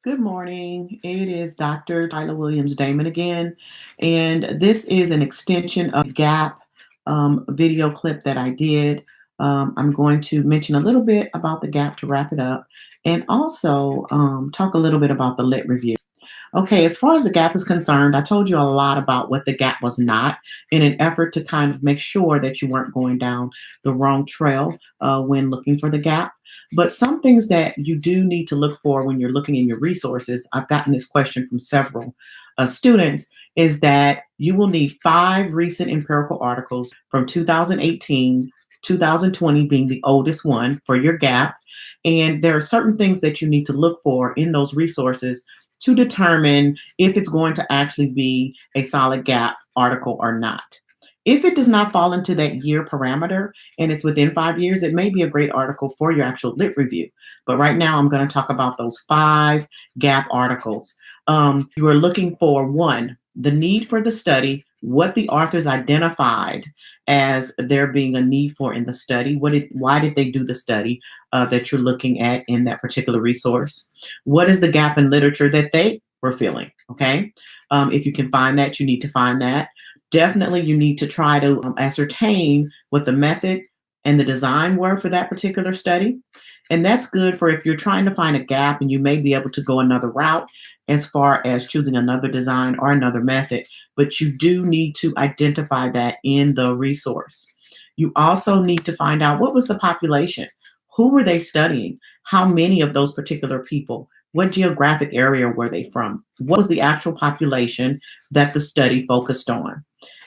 Good morning. It is Dr. Tyler Williams Damon again, and this is an extension of Gap video clip that I did. I'm going to mention a little bit about the Gap to wrap it up, and also talk a little bit about the lit review. Okay, as far as the gap is concerned, I told you a lot about what the gap was not in an effort to kind of make sure that you weren't going down the wrong trail when looking for the gap. But some things that you do need to look for when you're looking in your resources, I've gotten this question from several students, is that you will need 5 recent empirical articles from 2018, 2020 being the oldest one for your gap. And there are certain things that you need to look for in those resources to determine if it's going to actually be a solid gap article or not. If it does not fall into that year parameter and it's within 5 years, it may be a great article for your actual lit review. But right now, I'm going to talk about those 5 gap articles. You are looking for one, the need for the study, what the authors identified as there being a need for in the study. Why did they do the study that you're looking at in that particular resource? What is the gap in literature that they were feeling? Okay. If you can find that, you need to find that. Definitely, you need to try to ascertain what the method and the design were for that particular study. And that's good for if you're trying to find a gap and you may be able to go another route as far as choosing another design or another method. But you do need to identify that in the resource. You also need to find out what was the population? Who were they studying? How many of those particular people? What geographic area were they from? What was the actual population that the study focused on?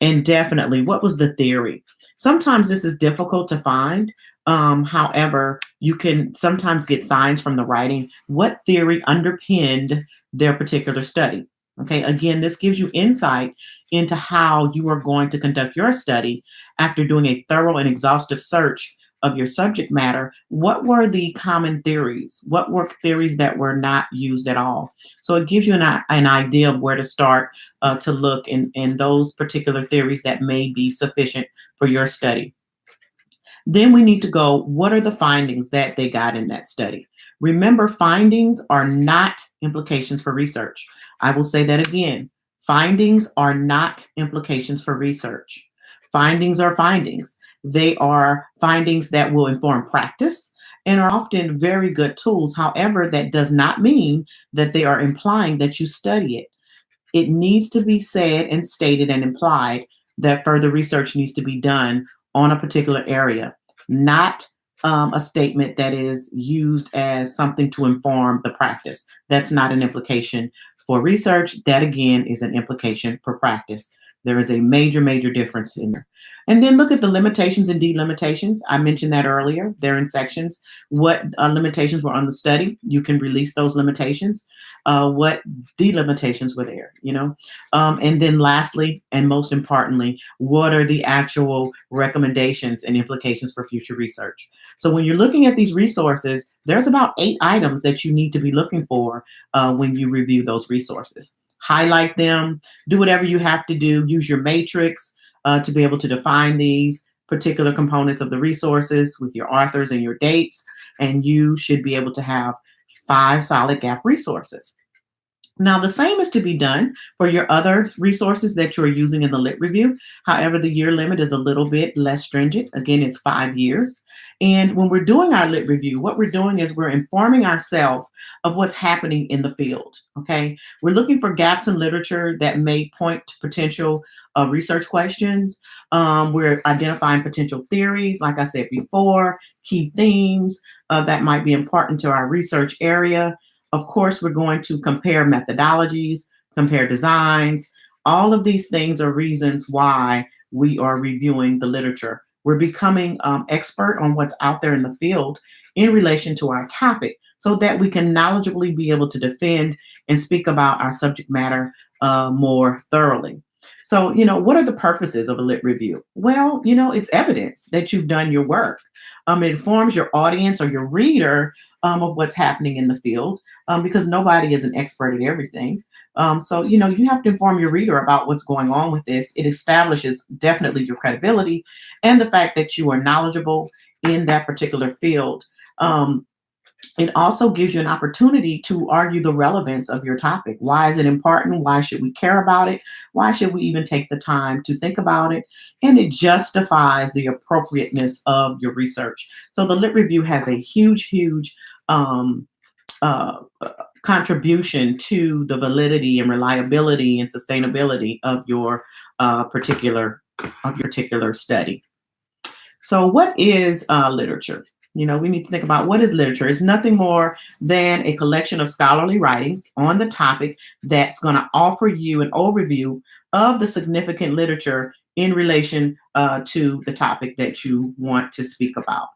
And definitely, what was the theory? Sometimes this is difficult to find. However, you can sometimes get signs from the writing what theory underpinned their particular study. Okay, again, this gives you insight into how you are going to conduct your study after doing a thorough and exhaustive search of your subject matter. What were the common theories? What were theories that were not used at all? So it gives you an idea of where to start to look in those particular theories that may be sufficient for your study. Then we need to go, what are the findings that they got in that study? Remember, findings are not implications for research. I will say that again. Findings are not implications for research. Findings are findings. They are findings that will inform practice and are often very good tools. However, that does not mean that they are implying that you study it. It needs to be said and stated and implied that further research needs to be done on a particular area, not a statement that is used as something to inform the practice. That's not an implication for research. That, again, is an implication for practice. There is a major, major difference in there. And then look at the limitations and delimitations. I mentioned that earlier. They're in sections. What limitations were on the study? You can release those limitations. What delimitations were there, and then lastly, and most importantly, what are the actual recommendations and implications for future research? So when you're looking at these resources, there's about 8 items that you need to be looking for when you review those resources. Highlight them, do whatever you have to do, use your matrix to be able to define these particular components of the resources with your authors and your dates, and you should be able to have 5 solid gap resources. Now, the same is to be done for your other resources that you're using in the lit review. However, the year limit is a little bit less stringent. Again, it's 5 years. And when we're doing our lit review, what we're doing is we're informing ourselves of what's happening in the field. Okay. We're looking for gaps in literature that may point to potential research questions. We're identifying potential theories, like I said before, key themes that might be important to our research area. Of course, we're going to compare methodologies, compare designs. All of these things are reasons why we are reviewing the literature. We're becoming expert on what's out there in the field in relation to our topic so that we can knowledgeably be able to defend and speak about our subject matter more thoroughly. So, what are the purposes of a lit review? Well, it's evidence that you've done your work. It informs your audience or your reader of what's happening in the field because nobody is an expert at everything. So, you have to inform your reader about what's going on with this. It establishes definitely your credibility and the fact that you are knowledgeable in that particular field. It also gives you an opportunity to argue the relevance of your topic. Why is it important? Why should we care about it? Why should we even take the time to think about it? And it justifies the appropriateness of your research. So the lit review has a huge, huge um, contribution to the validity and reliability and sustainability of your particular study. So, what is literature? We need to think about what is literature. It's nothing more than a collection of scholarly writings on the topic that's going to offer you an overview of the significant literature in relation to the topic that you want to speak about.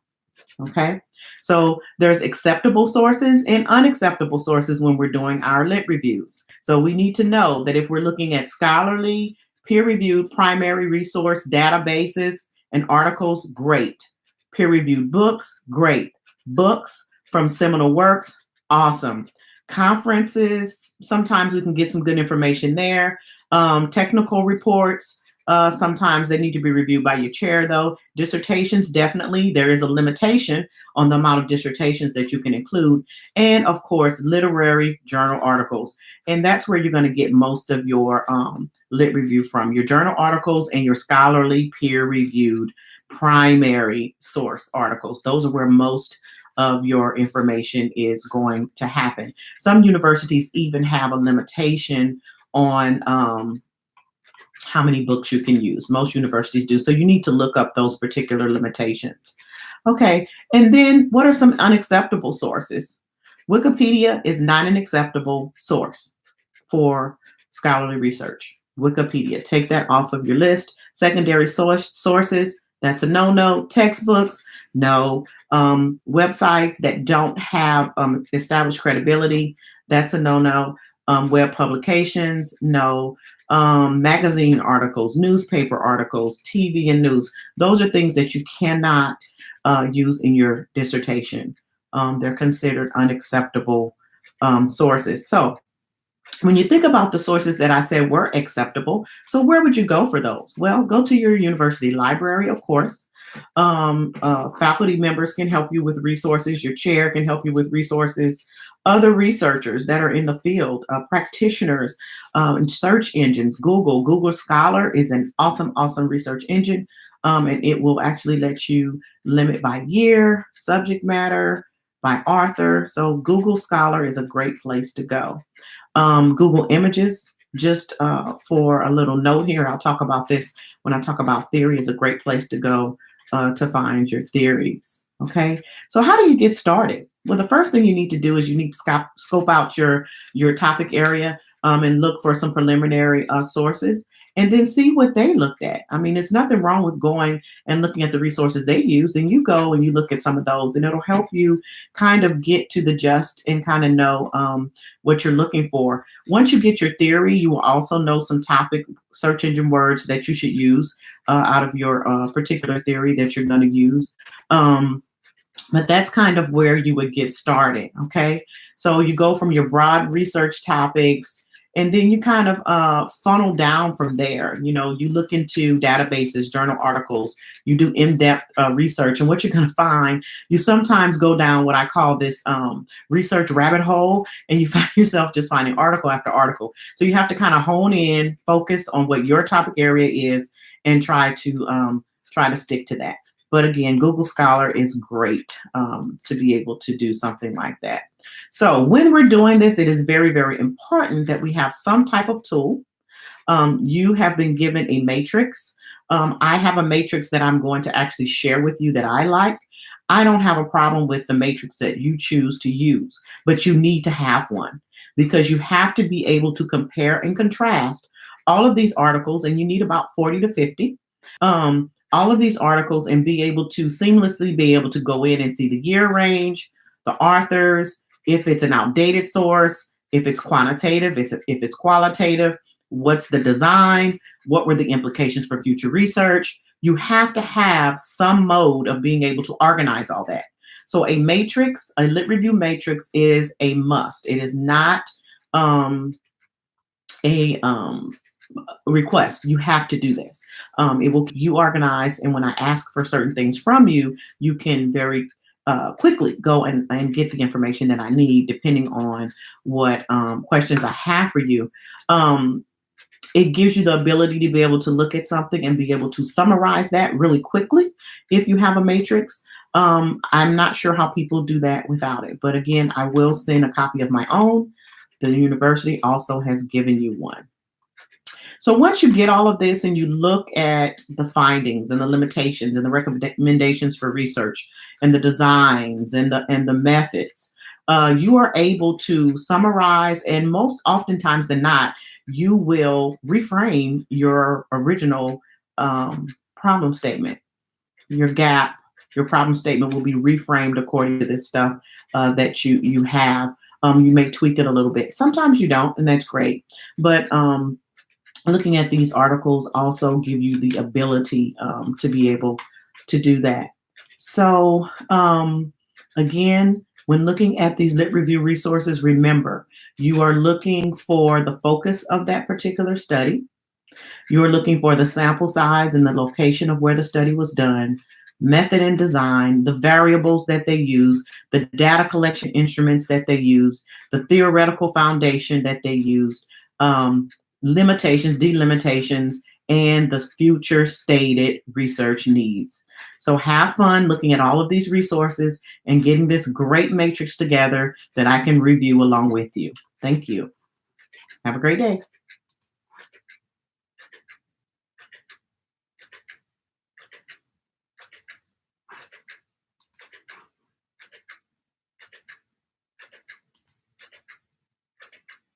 Okay, so there's acceptable sources and unacceptable sources when we're doing our lit reviews. So we need to know that if we're looking at scholarly, peer-reviewed primary resource databases and articles, great. Peer-reviewed books, great. Books from seminal works, awesome. Conferences, sometimes we can get some good information there. Technical reports, sometimes they need to be reviewed by your chair, though. Dissertations, definitely. There is a limitation on the amount of dissertations that you can include. And of course, literary journal articles. And that's where you're going to get most of your lit review from, your journal articles and your scholarly peer-reviewed primary source articles. Those are where most of your information is going to happen. Some universities even have a limitation on how many books you can use. Most universities do. So you need to look up those particular limitations. Okay. And then what are some unacceptable sources? Wikipedia is not an acceptable source for scholarly research. Wikipedia, take that off of your list. Secondary sources, that's a no-no. Textbooks, no. Websites that don't have established credibility, that's a no-no. Web publications, no. Magazine articles, newspaper articles, TV and news. Those are things that you cannot use in your dissertation. They're considered unacceptable sources. So when you think about the sources that I said were acceptable, so where would you go for those? Well, go to your university library, of course. Faculty members can help you with resources. Your chair can help you with resources. Other researchers that are in the field, practitioners, and search engines. Google Scholar is an awesome, awesome research engine, and it will actually let you limit by year, subject matter, by author. So Google Scholar is a great place to go. Google Images, just for a little note here, I'll talk about this when I talk about theory, is a great place to go to find your theories. Okay, so how do you get started? Well, the first thing you need to do is you need to scope out your topic area and look for some preliminary sources, and then see what they looked at. I mean, there's nothing wrong with going and looking at the resources they used, and you go and you look at some of those, and it'll help you kind of get to the gist and kind of know what you're looking for. Once you get your theory, you will also know some topic search engine words that you should use out of your particular theory that you're going to use. But that's kind of where you would get started. Okay, so you go from your broad research topics, and then you kind of funnel down from there. You look into databases, journal articles, you do in-depth research, and what you're going to find, you sometimes go down what I call this research rabbit hole, and you find yourself just finding article after article. So you have to kind of hone in, focus on what your topic area is, and try to stick to that. But again, Google Scholar is great to be able to do something like that. So when we're doing this, it is very, very important that we have some type of tool. You have been given a matrix. I have a matrix that I'm going to actually share with you that I like. I don't have a problem with the matrix that you choose to use, but you need to have one because you have to be able to compare and contrast all of these articles, and you need about 40 to 50. All of these articles, and be able to seamlessly be able to go in and see the year range, the authors, if it's an outdated source, if it's quantitative, if it's qualitative, what's the design, what were the implications for future research. You have to have some mode of being able to organize all that. So a matrix, a lit review matrix is a must. It is not a request. You have to do this. It will keep you organized, and when I ask for certain things from you, you can very quickly go and get the information that I need, depending on what questions I have for you. It gives you the ability to be able to look at something and be able to summarize that really quickly if you have a matrix. I'm not sure how people do that without it, but again, I will send a copy of my own. The university also has given you one. So once you get all of this and you look at the findings and the limitations and the recommendations for research and the designs and the methods, you are able to summarize, and most oftentimes than not, you will reframe your original problem statement. Your gap, your problem statement will be reframed according to this stuff that you have. You may tweak it a little bit. Sometimes you don't, and that's great. But looking at these articles also give you the ability to be able to do that. So again, when looking at these lit review resources, remember, you are looking for the focus of that particular study. You are looking for the sample size and the location of where the study was done, method and design, the variables that they use, the data collection instruments that they use, the theoretical foundation that they used, limitations, delimitations, and the future stated research needs. So have fun looking at all of these resources and getting this great matrix together that I can review along with you. Thank you. Have a great day.